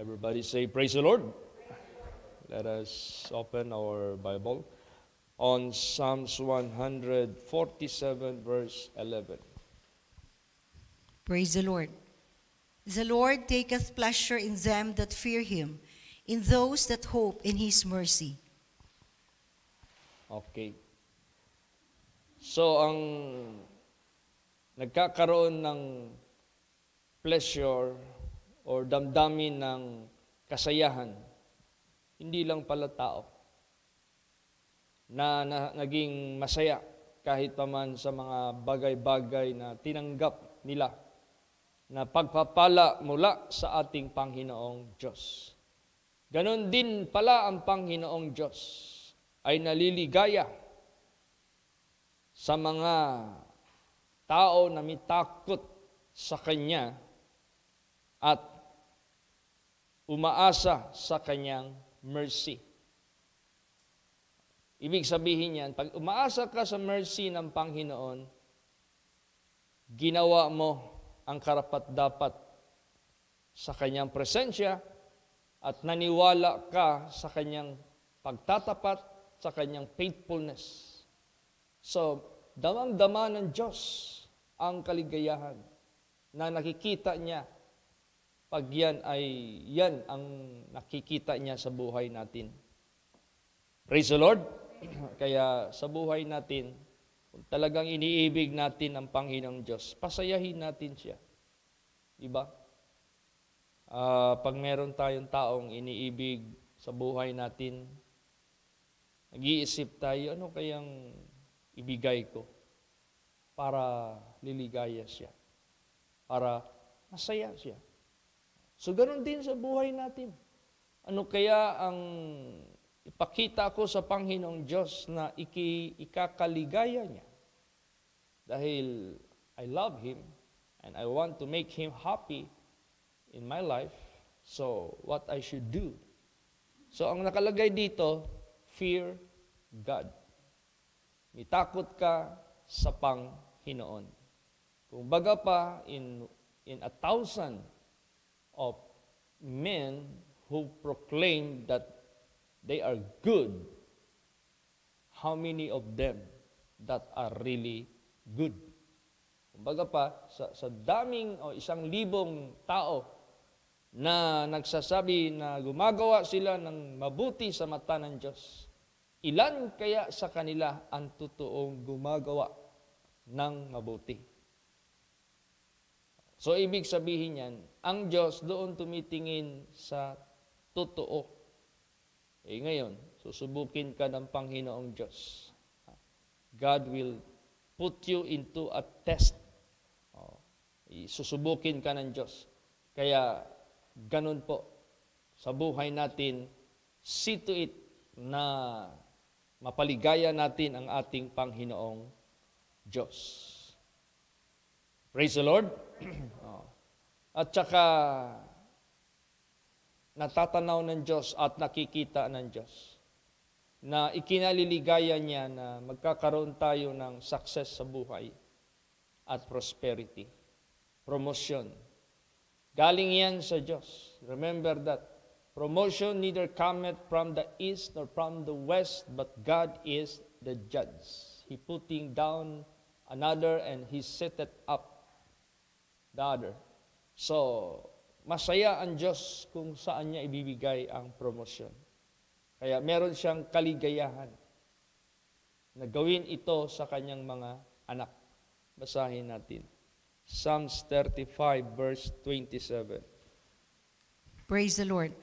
Everybody say, praise the Lord. Let us open our Bible on Psalms 147, verse 11. Praise the Lord. The Lord taketh pleasure in them that fear him, in those that hope in his mercy. Okay. So, ang nagkakaroon ng pleasure or damdamin ng kasayahan, hindi lang pala tao na naging masaya kahit paman sa mga bagay-bagay na tinanggap nila na pagpapala mula sa ating Panginoong Diyos. Ganon din pala ang Panginoong Diyos ay naliligaya sa mga tao na may takot sa Kanya at umaasa sa Kanyang mercy. Ibig sabihin yan, pag umaasa ka sa mercy ng Panginoon, ginawa mo ang karapat-dapat sa Kanyang presensya at naniwala ka sa Kanyang pagtatapat, sa Kanyang faithfulness. So, damang-dama ng Diyos ang kaligayahan na nakikita niya pag yan ang nakikita niya sa buhay natin. Praise the Lord. Kaya sa buhay natin, kung talagang iniibig natin ang Panginoong Diyos, pasayahin natin siya. Diba? Pag meron tayong taong iniibig sa buhay natin, nag-iisip tayo, ano kayang ibigay ko para liligaya siya, para masaya siya. So, ganoon din sa buhay natin. Ano kaya ang ipakita ko sa Panginoong Diyos na ikakaligaya niya? Dahil I love Him and I want to make Him happy in my life. So, what I should do? So, ang nakalagay dito, fear God. May takot ka sa Panginoon. Kung baga pa, in 1,000 of men who proclaim that they are good, how many of them that are really good? Kung baga pa, sa daming o 1,000 tao na nagsasabi na gumagawa sila ng mabuti sa mata ng Diyos, ilan kaya sa kanila ang totoong gumagawa ng mabuti? So, ibig sabihin yan, ang Diyos doon tumitingin sa totoo. Ngayon, susubukin ka ng Panginoong Diyos. God will put you into a test. Susubukin ka ng Diyos. Kaya, ganun po, sa buhay natin, see to it na mapaligaya natin ang ating Panginoong Diyos. Praise the Lord. At saka, natatanaw ng Diyos at nakikita ng Diyos na ikinaliligaya niya na magkakaroon tayo ng success sa buhay at prosperity, promotion. Galing yan sa Diyos. Remember that. Promotion neither cometh from the east nor from the west, but God is the judge. He putting down another and He setteth up the other. So, masaya ang Diyos kung saan niya ibibigay ang promosyon. Kaya meron siyang kaligayahan na gawin ito sa kanyang mga anak. Basahin natin. Psalms 35, verse 27. Praise the Lord.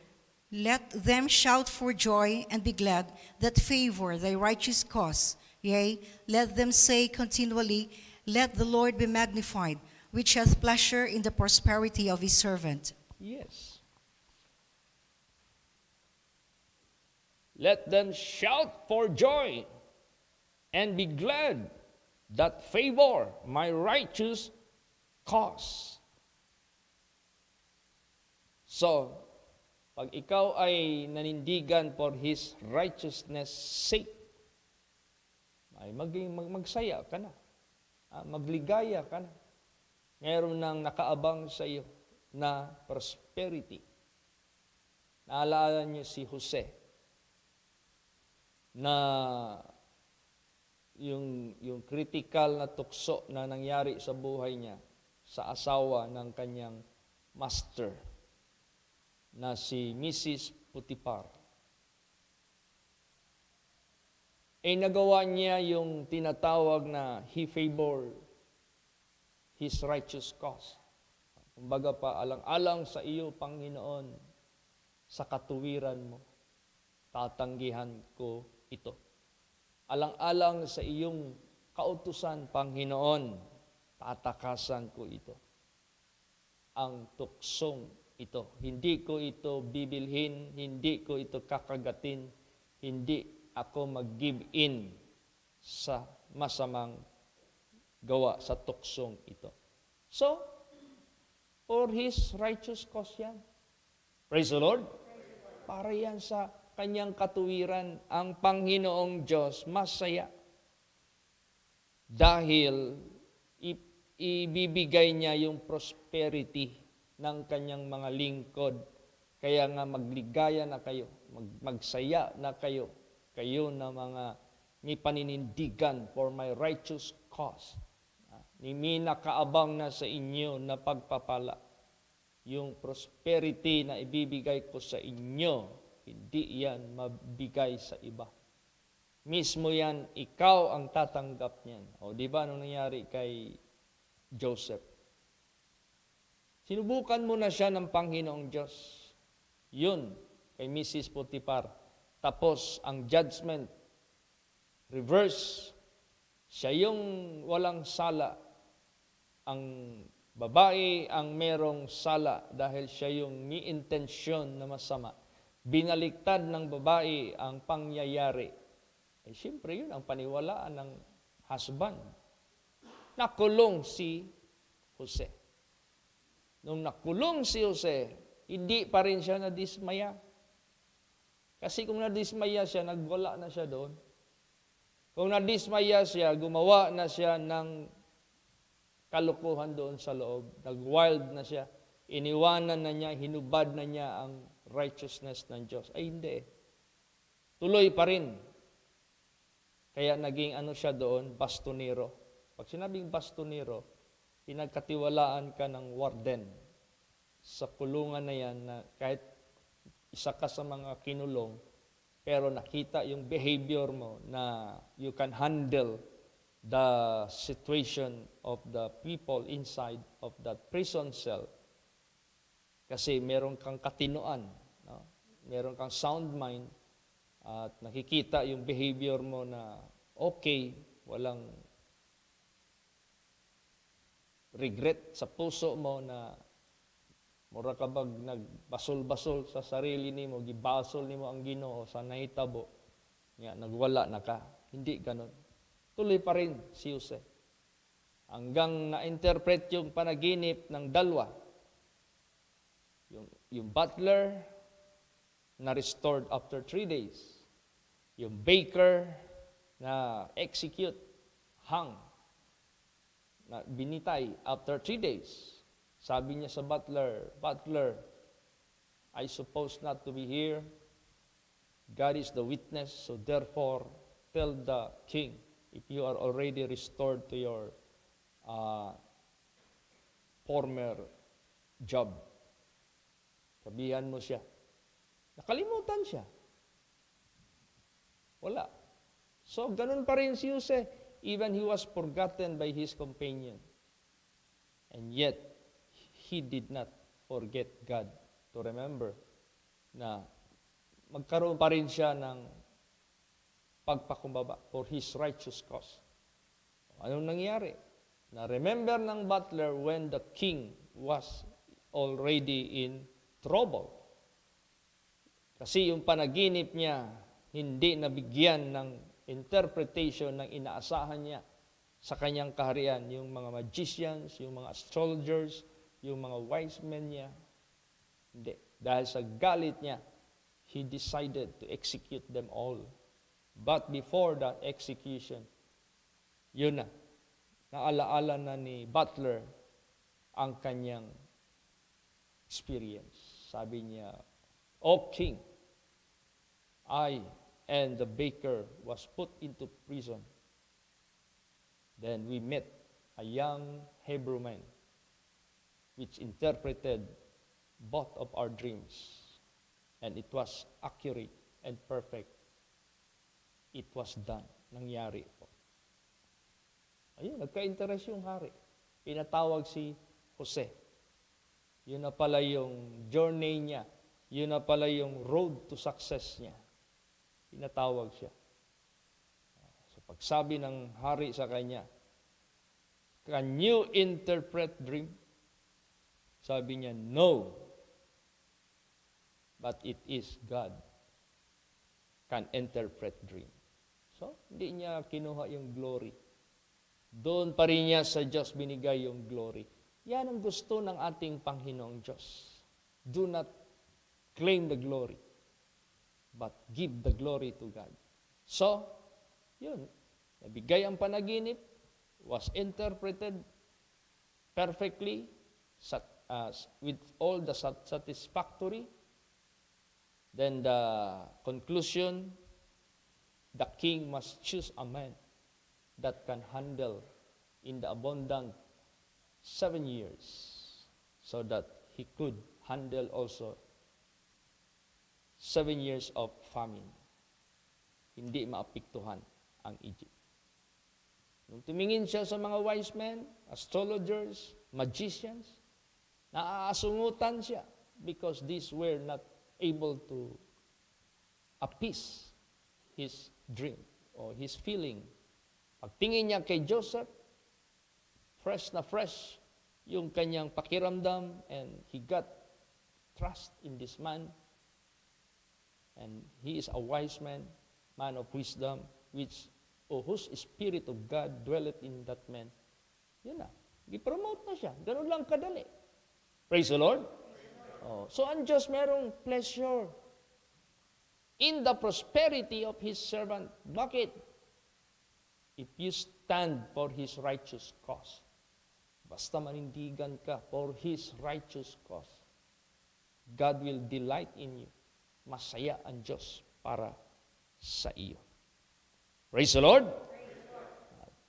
Let them shout for joy and be glad that favor thy righteous cause. Yea, let them say continually, let the Lord be magnified, which hath pleasure in the prosperity of his servant. Yes. Let them shout for joy and be glad that favor my righteous cause. So, pag ikaw ay nanindigan for His righteousness sake, ay magsaya ka na. Magligaya ka na. Meron nang nakaabang sa iyo na prosperity. Naalala niyo si Jose na yung critical na tukso na nangyari sa buhay niya sa asawa ng kanyang master na si Mrs. Potiphar. Nagawa niya yung tinatawag na he favored his righteous cause. Kumbaga pa, alang-alang sa iyo, Panginoon, sa katuwiran mo, tatanggihan ko ito. Alang-alang sa iyong kautusan, Panginoon, tatakasan ko ito. Ang tuksong ito. Hindi ko ito bibilhin, hindi ko ito kakagatin, hindi ako mag-give in sa masamang gawa sa tuksong ito. So, for his righteous cause yan. Praise the Lord. Para yan sa kanyang katuwiran, ang Panginoong Diyos masaya. Dahil ibibigay niya yung prosperity ng kanyang mga lingkod. Kaya nga magligaya na kayo, magsaya na kayo na mga ni paninindigan for my righteous cause. Ni nakaabang na sa inyo na pagpapala. Yung prosperity na ibibigay ko sa inyo, hindi yan mabigay sa iba. Mismo yan, ikaw ang tatanggap niyan. O di ba anong nangyari kay Joseph? Sinubukan mo na siya ng Panginoong Diyos. Yun, kay Mrs. Potiphar. Tapos, ang judgment, reverse. Siya yung walang sala. Ang babae ang merong sala dahil siya yung may intensyon na masama. Binaliktad ng babae ang pangyayari. Siyempre yun ang paniwalaan ng husband. Nakulong si Jose. Nung nakulong si Jose, hindi pa rin siya nadismaya. Kasi kung nadismaya siya, nagwala na siya doon. Kung nadismaya siya, gumawa na siya ng kalukuhan doon sa loob. Nag-wild na siya. Iniwanan na niya, hinubad na niya ang righteousness ng Diyos. Ay hindi. Tuloy pa rin. Kaya naging siya doon, bastonero. Pag sinabing bastonero, pinagkatiwalaan ka ng warden sa kulungan na yan na kahit isa ka sa mga kinulong, pero nakita yung behavior mo na you can handle the situation of the people inside of that prison cell. Kasi meron kang katinoan, no? Meron kang sound mind, at nakikita yung behavior mo na okay, walang regret sa puso mo na mura ka bag nagbasol-basol sa sarili nimo, gibasol nimo ang Ginoo sa nahitabo, nga nagwala na ka. Hindi ganon. Tuloy pa rin si Jose. Hanggang na-interpret yung panaginip ng dalawa. Yung butler na restored after 3 days. Yung baker na execute, hang, na binitay after 3 days. Sabi niya sa butler, I suppose not to be here. God is the witness, so therefore, tell the king, if you are already restored to your former job. Sabihan mo siya. Nakalimutan siya. Wala. So, ganun pa rin si Jose. Even he was forgotten by his companion. And yet, he did not forget God to remember na magkaroon pa rin siya ng pagpakumbaba for his righteous cause. Anong nangyari? Na-remember ng butler when the king was already in trouble. Kasi yung panaginip niya, hindi nabigyan ng interpretation ng inaasahan niya sa kanyang kaharian. Yung mga magicians, yung mga astrologers, yung mga wise men niya. Hindi. Dahil sa galit niya, he decided to execute them all. But before that execution, yun na. Naalaala na ni butler ang kanyang experience. Sabi niya, O king, I and the baker was put into prison. Then we met a young Hebrew man, which interpreted both of our dreams. And it was accurate and perfect. It was done. Nangyari po. Ayun, nagka-interest yung hari. Pinatawag si Jose. Yun na pala yung journey niya. Yun na pala yung road to success niya. Pinatawag siya. So pagsabi ng hari sa kanya, can you interpret dream? Sabi niya, no. But it is God can interpret dream. So, hindi niya kinuha yung glory. Doon pa rin niya sa Diyos binigay yung glory. Yan ang gusto ng ating Panginoong Diyos. Do not claim the glory, but give the glory to God. So, yun. Nabigay ang panaginip, was interpreted perfectly, with all the satisfactory. Then the conclusion, the king must choose a man that can handle in the abundant 7 years so that he could handle also 7 years of famine. Hindi maapektuhan ang Egypt. Nung tumingin siya sa mga wise men, astrologers, magicians, naaasungutan siya because these were not able to appease his dream or his feeling. Pagtingin niya kay Joseph, fresh na fresh yung kanyang pakiramdam, and he got trust in this man. And he is a wise man of wisdom, whose spirit of God dwelleth in that man. Yun na. I-promote na siya. Ganun lang kadali. Praise the Lord. Oh, so ang Diyos merong pleasure in the prosperity of His servant. Bakit? If you stand for His righteous cause, basta manindigan ka for His righteous cause, God will delight in you. Masaya ang Diyos para sa iyo. Praise the Lord.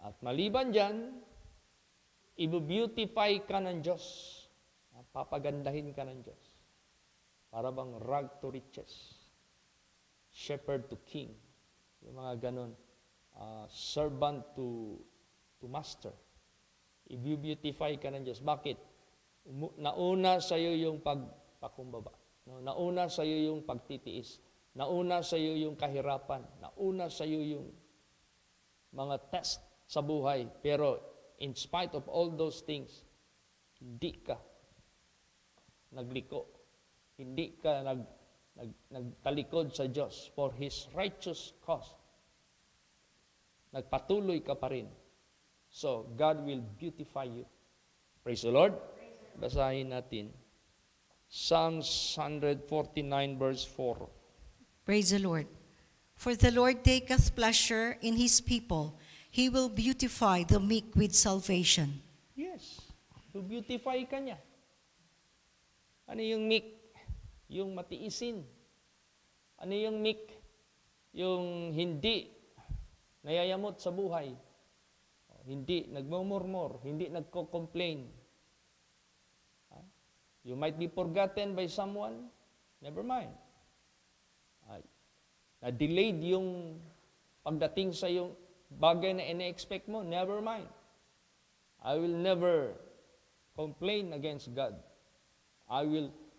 At maliban dyan, i-beautify ka ng Diyos. Papagandahin ka ng Diyos. Para bang rag to riches, shepherd to king, yung mga ganon, servant to master. I-beautify ka ng Diyos. Bakit? Nauna sa iyo yung pagpakumbaba. No? Nauna sa iyo yung pagtitiis. Nauna sa iyo yung kahirapan. Nauna sa iyo yung mga test sa buhay. Pero in spite of all those things, hindi ka nagliko. Hindi ka nagtalikod sa Diyos for His righteous cause. Nagpatuloy ka pa rin. So, God will beautify you. Praise the Lord. Basahin natin. Psalms 149 verse 4. Praise the Lord. For the Lord taketh pleasure in His people. He will beautify the meek with salvation. Yes. To beautify ka niya. Ano yung meek? Yung matiisin. Ano yung meek? Yung hindi nayayamot sa buhay. Hindi nagmumurmur. Hindi nagko-complain. You might be forgotten by someone. Never mind. Na-delayed yung pagdating sa yung bagay na ina-expect mo. Never mind. I will never complain against God.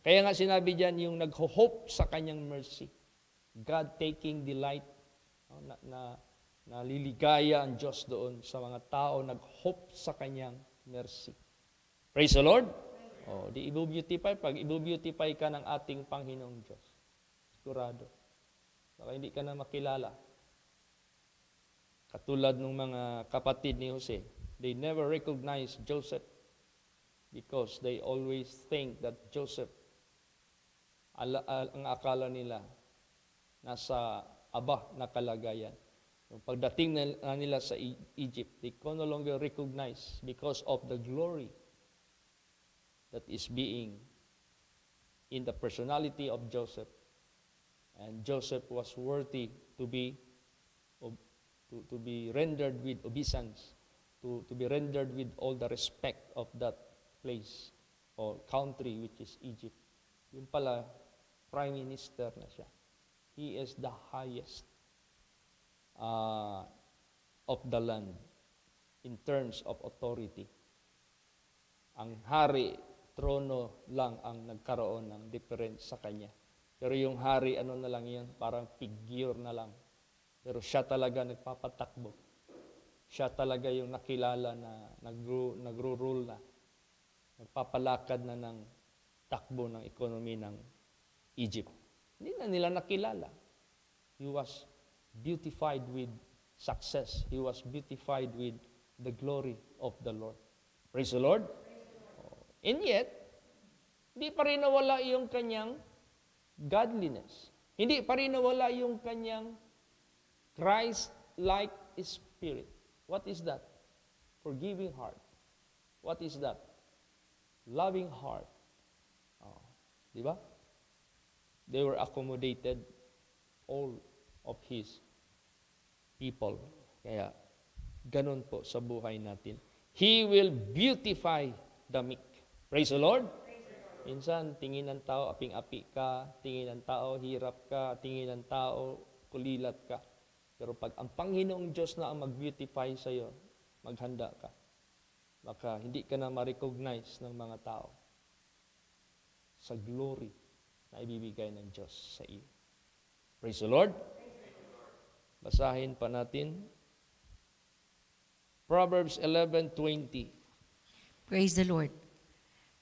Kaya nga sinabi dyan, yung nag-hope sa kanyang mercy. God taking delight, naliligaya ang Diyos doon sa mga tao, nag-hope sa kanyang mercy. Praise the Lord. Di i-beautify. Pag i-beautify ka ng ating Panginoong Diyos, sigurado. Baka hindi ka na makilala. Katulad ng mga kapatid ni Jose, they never recognize Joseph because they always think that Joseph, ang akala nila, nasa aba na kalagayan. Yung pagdating na nila sa Egypt, they can no longer recognize because of the glory that is being in the personality of Joseph. And Joseph was worthy to be rendered with obeisance, to be rendered with all the respect of that place or country, which is Egypt. Yung pala, prime minister na siya. He is the highest of the land in terms of authority. Ang hari, trono lang ang nagkaroon ng difference sa kanya. Pero yung hari, ano na lang yan, parang figure na lang. Pero siya talaga nagpapatakbo. Siya talaga yung nakilala na nagro-rule na. Nagpapalakad na ng takbo ng ekonomi ng Egypt. Hindi na nila nakilala. He was beautified with success. He was beautified with the glory of the Lord. Praise the Lord. And yet, hindi pa rin nawala yung kanyang godliness. Hindi pa rin nawala yung kanyang Christ-like spirit. What is that? Forgiving heart. What is that? Loving heart. Di ba? They were accommodated, all of His people. Kaya, ganun po sa buhay natin. He will beautify the meek. Praise the Lord. Minsan, tingin ng tao, aping-api ka, tingin ng tao, hirap ka, tingin ng tao, kulilat ka. Pero pag ang Panginoong Diyos na ang mag-beautify sa iyo, maghanda ka. Baka hindi ka na ma-recognize ng mga tao sa glory na ibibigay ng Diyos sa iyo. Praise the Lord. Basahin pa natin. Proverbs 11:20. Praise the Lord.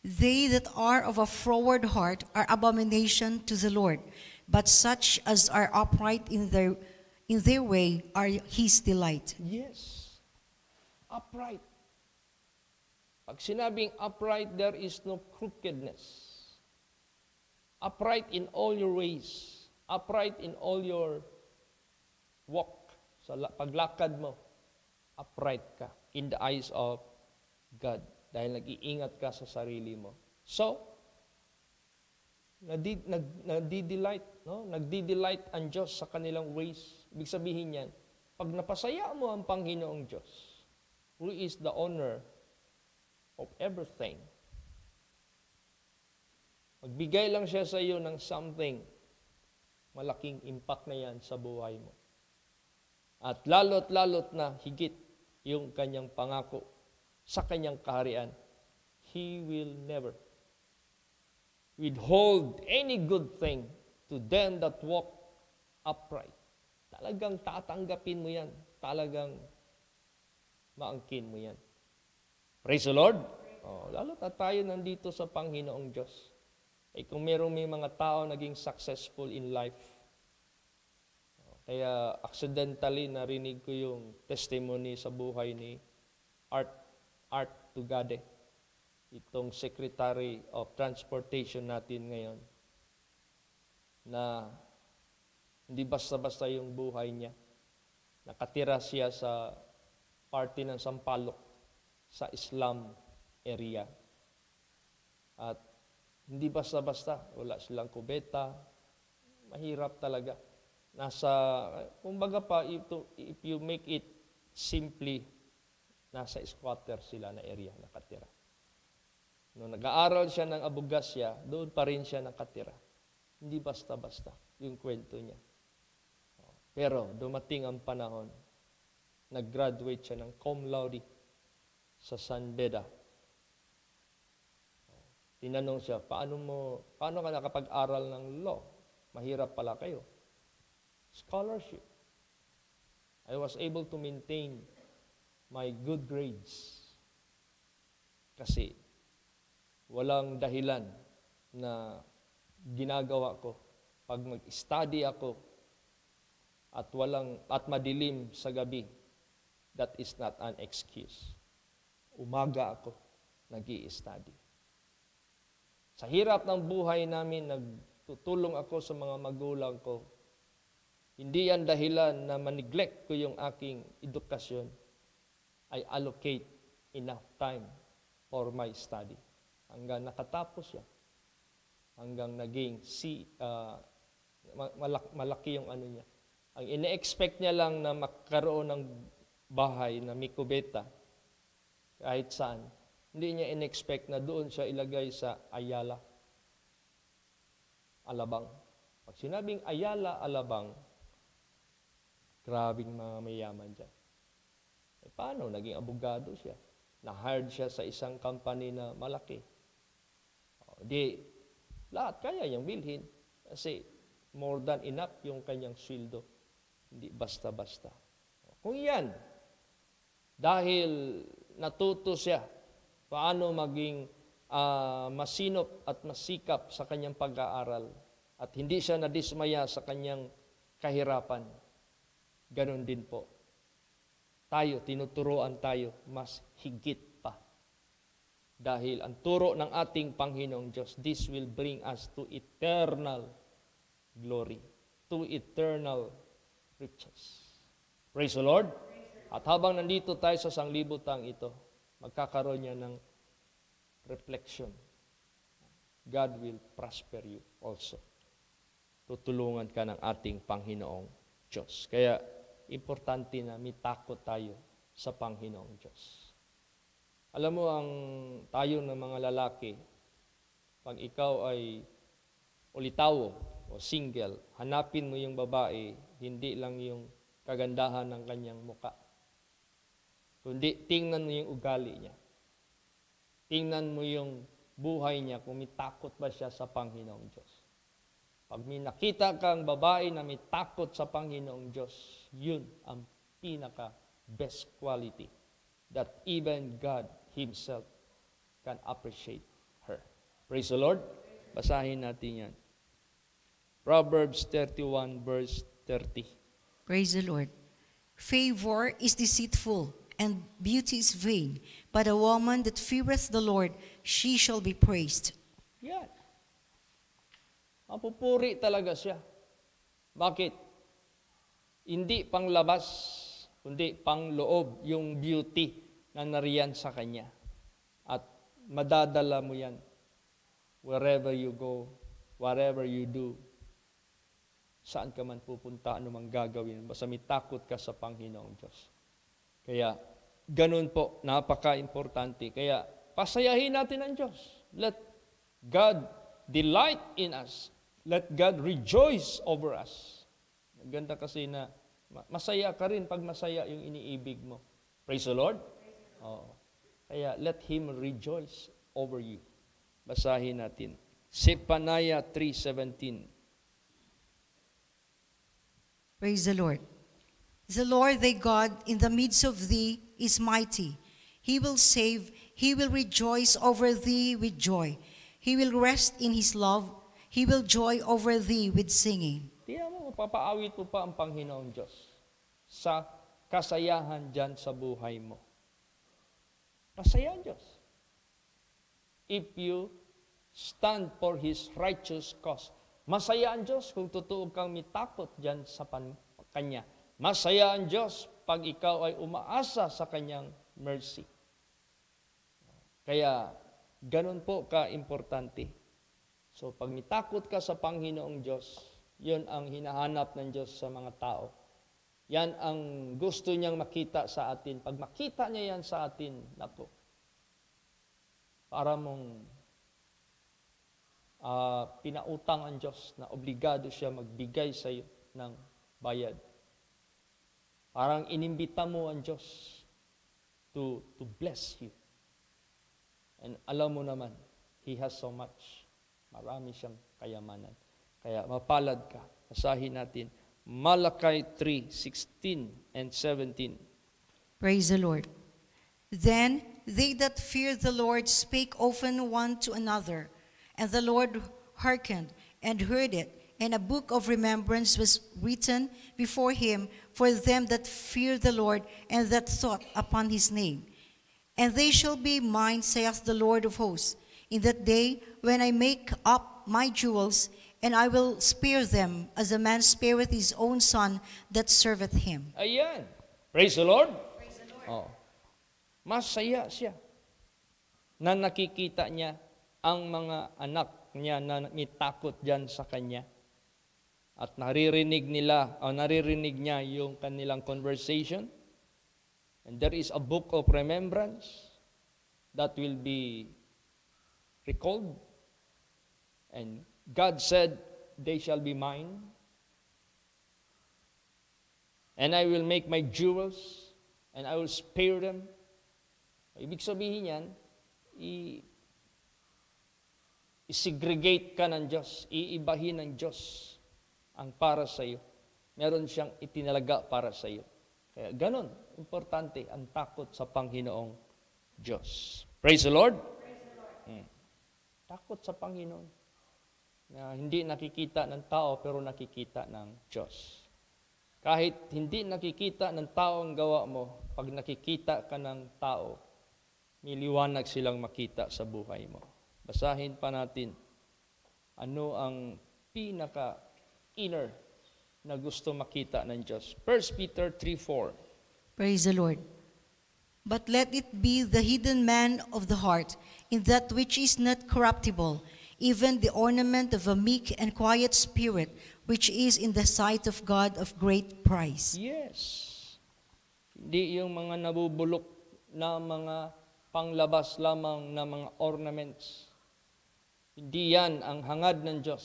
They that are of a froward heart are abomination to the Lord, but such as are upright in their way are His delight. Yes. Upright. Pag sinabing upright, there is no crookedness. Upright in all your ways. Upright in all your walk. Sa paglakad mo, upright ka in the eyes of God. Dahil nag-iingat ka sa sarili mo. So, nagdi-delight, no? Nagdi-delight ang Diyos sa kanilang ways. Ibig sabihin yan, pag napasaya mo ang Panginoong Diyos, who is the owner of everything, magbigay lang siya sa iyo ng something, malaking impact na yan sa buhay mo. At lalot na higit yung kanyang pangako sa kanyang kaharian, He will never withhold any good thing to them that walk upright. Talagang tatanggapin mo yan. Talagang maangkin mo yan. Praise the Lord. Lalo na tayo nandito sa Panginoong Diyos. Kung may mga tao naging successful in life, kaya accidentally narinig ko yung testimony sa buhay ni Art Tugade, itong Secretary of Transportation natin ngayon, na hindi basta-basta yung buhay niya. Nakatira siya sa party ng Sampaloc, sa Islam area. At hindi basta-basta, wala silang kubeta, mahirap talaga. Kumbaga pa, if you make it simply, nasa squatter sila na area nakatira. Nung nag-aaral siya ng abogasya, doon pa rin siya nakatira. Hindi basta-basta yung kwento niya. Pero dumating ang panahon, nag-graduate siya ng cum laude sa San Beda. Tinanong siya, paano ka nakapag-aral ng law? Mahirap pala kayo. Scholarship. I was able to maintain my good grades. Kasi walang dahilan na ginagawa ko pag mag-study ako at madilim sa gabi. That is not an excuse. Umaga ako nag-i-study. Sa hirap ng buhay namin, nagtutulong ako sa mga magulang ko. Hindi yan dahilan na ma-neglect ko yung aking edukasyon. I allocate enough time for my study. Hanggang nakatapos siya. Hanggang Malaki yung ano niya. Ang ine-expect niya lang na magkaroon ng bahay na may kubeta kahit saan. Hindi niya in-expect na doon siya ilagay sa Ayala, Alabang. Pag sinabing Ayala, Alabang, grabing mga mayaman dyan. Paano? Naging abogado siya. Na-hired siya sa isang company na malaki. Di, lahat kaya niyang bilhin. Kasi more than enough yung kanyang sweldo. Hindi basta-basta. Kung yan, dahil natuto siya paano maging masinop at masikap sa kanyang pag-aaral at hindi siya nadismaya sa kanyang kahirapan, ganun din po. Tayo, tinuturoan tayo mas higit pa. Dahil ang turo ng ating Panginoong Diyos, this will bring us to eternal glory, to eternal riches. Praise the Lord. At habang nandito tayo sa sanglibutang ito, magkakaroon niya ng reflection. God will prosper you also. Tutulungan ka ng ating Panginoong Diyos. Kaya, importante na may takot tayo sa Panginoong Diyos. Alam mo, tayo ng mga lalaki, pag ikaw ay ulitawo o single, hanapin mo yung babae, hindi lang yung kagandahan ng kanyang muka. Kundi tingnan mo yung ugali niya. Tingnan mo yung buhay niya, kung may takot ba siya sa Panginoong Diyos. Pag may nakita kang babae na may takot sa Panginoong Diyos, yun ang pinaka-best quality that even God Himself can appreciate her. Praise the Lord. Basahin natin yan. Proverbs 31 verse 30. Praise the Lord. Favor is deceitful, and beauty is vain, but a woman that feareth the Lord, she shall be praised. Yan. Mapupuri talaga siya. Bakit? Hindi panglabas, kundi pangloob yung beauty na nariyan sa kanya. At madadala mo yan wherever you go, whatever you do, saan ka man pupunta, ano mang gagawin, basta may takot ka sa Panginoong Diyos. Kaya, ganun po, napaka-importante. Kaya, pasayahin natin ang Diyos. Let God delight in us. Let God rejoice over us. Ganda kasi na masaya ka rin pag masaya yung iniibig mo. Praise the Lord. Oh. Kaya let Him rejoice over you. Basahin natin. Zephaniah 3:17. Praise the Lord. The Lord thy God in the midst of thee is mighty. He will save, He will rejoice over thee with joy. He will rest in His love. He will joy over thee with singing. Tiyan mo, papaawit mo pa ang Panginoong Diyos sa kasayahan dyan sa buhay mo. Masaya ang Diyos. If you stand for His righteous cause. Masaya ang Diyos kung totoo kang mitakot dyan sa Kanya. Masaya ang Diyos pag ikaw ay umaasa sa Kanyang mercy. Kaya, ganun po ka-importante. So, pag mitakot ka sa Panginoong Diyos, yun ang hinahanap ng Diyos sa mga tao. Yan ang gusto niyang makita sa atin. Pag makita niya yan sa atin, naku, para mong pinautang ang Diyos na obligado siya magbigay sa iyo ng bayad. Parang inimbita mo ang Diyos to bless you. And alam mo naman, He has so much. Marami siyang kayamanan. Kaya mapalad ka. Basahin natin. Malachi 3:16 and 17. Praise the Lord. Then they that feared the Lord spake often one to another, and the Lord hearkened and heard it, and a book of remembrance was written before Him for them that fear the Lord and that thought upon His name. And they shall be mine, saith the Lord of hosts, in that day when I make up my jewels, and I will spare them as a man spareth his own son that serveth him. Ayan. Praise the Lord. Praise the Lord. Oh. Masaya siya na nakikita niya ang mga anak niya na may takot dyan sa kanya. at naririnig niya yung kanilang conversation. And there is a book of remembrance that will be recalled. And God said, they shall be mine. And I will make my jewels, and I will spare them. Ibig sabihin yan, i-segregate ka ng Diyos, iibahin ng Diyos ang para sa iyo. Meron siyang itinalaga para sa iyo. Kaya ganun, importante ang takot sa Panginoong Diyos. Praise the Lord. Takot sa Panginoon. Na hindi nakikita ng tao pero nakikita ng Diyos. Kahit hindi nakikita ng tao ang gawa mo, pag nakikita ka ng tao, may liwanag silang makita sa buhay mo. Basahin pa natin ano ang pinaka-inner na gusto makita ng Diyos. 1 Peter 3:4. Praise the Lord. But let it be the hidden man of the heart, in that which is not corruptible, even the ornament of a meek and quiet spirit, which is in the sight of God of great price. Yes. Hindi yung mga nabubulok na mga panglabas lamang na mga ornaments. Hindi yan ang hangad ng Diyos,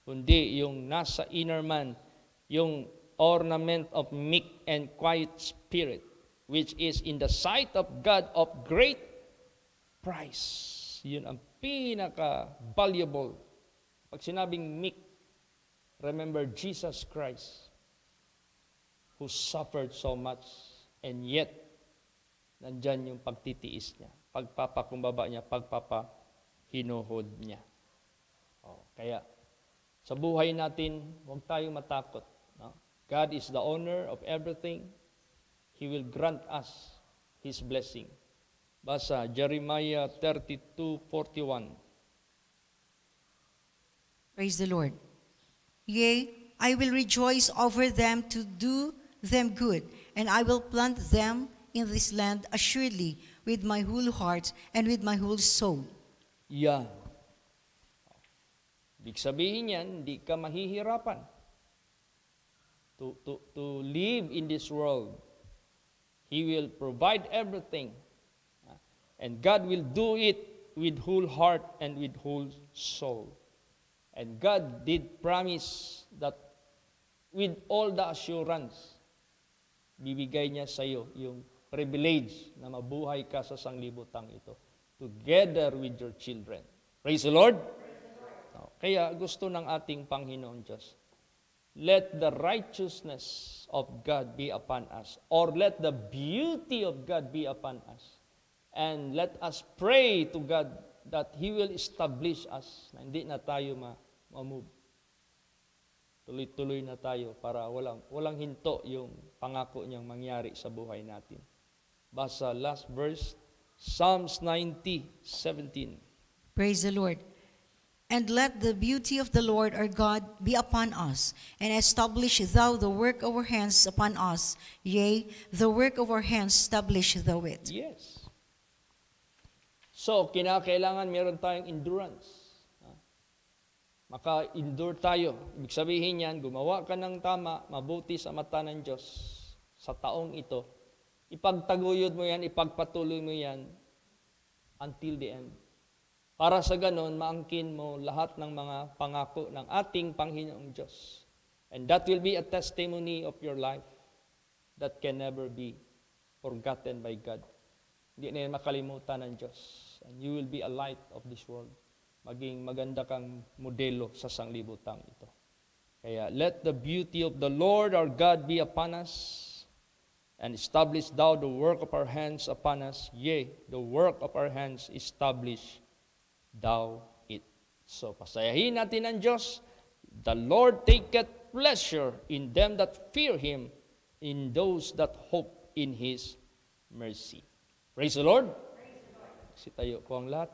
kundi yung nasa inner man, yung ornament of meek and quiet spirit, which is in the sight of God of great price. Yun ang pinaka-valuable. Pag sinabing meek, remember Jesus Christ, who suffered so much, and yet, nandyan yung pagtitiis niya, pagpapakumbaba niya, pagpapahinuhod niya. Kaya, sa buhay natin, huwag tayong matakot. No? God is the owner of everything. He will grant us His blessing. Basa, Jeremiah 32:41. Praise the Lord. Yea, I will rejoice over them to do them good, and I will plant them in this land assuredly with my whole heart and with my whole soul. Yan. Ibig sabihin yan, hindi ka mahihirapan to live in this world. He will provide everything. And God will do it with whole heart and with whole soul. And God did promise that with all the assurance, bibigay niya sa iyo yung privilege na mabuhay ka sa sanglibutang ito together with your children. Praise the Lord. Kaya gusto ng ating Panginoon Diyos, let the righteousness of God be upon us, or let the beauty of God be upon us. And let us pray to God that He will establish us, na hindi na tayo ma-move. Tuloy-tuloy na tayo para walang hinto yung pangako niyang mangyari sa buhay natin. Basa last verse, Psalms 90:17. Praise the Lord. And let the beauty of the Lord our God be upon us, and establish thou the work of our hands upon us. Yea, the work of our hands establish thou it. Yes. So, kinakailangan meron tayong endurance. Maka-endure tayo. Ibig sabihin yan, gumawa ka ng tama, mabuti sa mata ng Diyos sa taong ito. Ipagtaguyod mo yan, ipagpatuloy mo yan until the end. Para sa ganon, maangkin mo lahat ng mga pangako ng ating Panginoong Diyos. And that will be a testimony of your life that can never be forgotten by God. Hindi na yan makalimutan ng Diyos. And you will be a light of this world. Maging maganda kang modelo sa sanglibutang ito. Kaya, let the beauty of the Lord our God be upon us, and establish thou the work of our hands upon us. Yea, the work of our hands establish thou it. So, pasayahin natin ang Diyos. The Lord taketh pleasure in them that fear Him, in those that hope in His mercy. Praise the Lord. Praise the Lord. Tayo po ang lahat.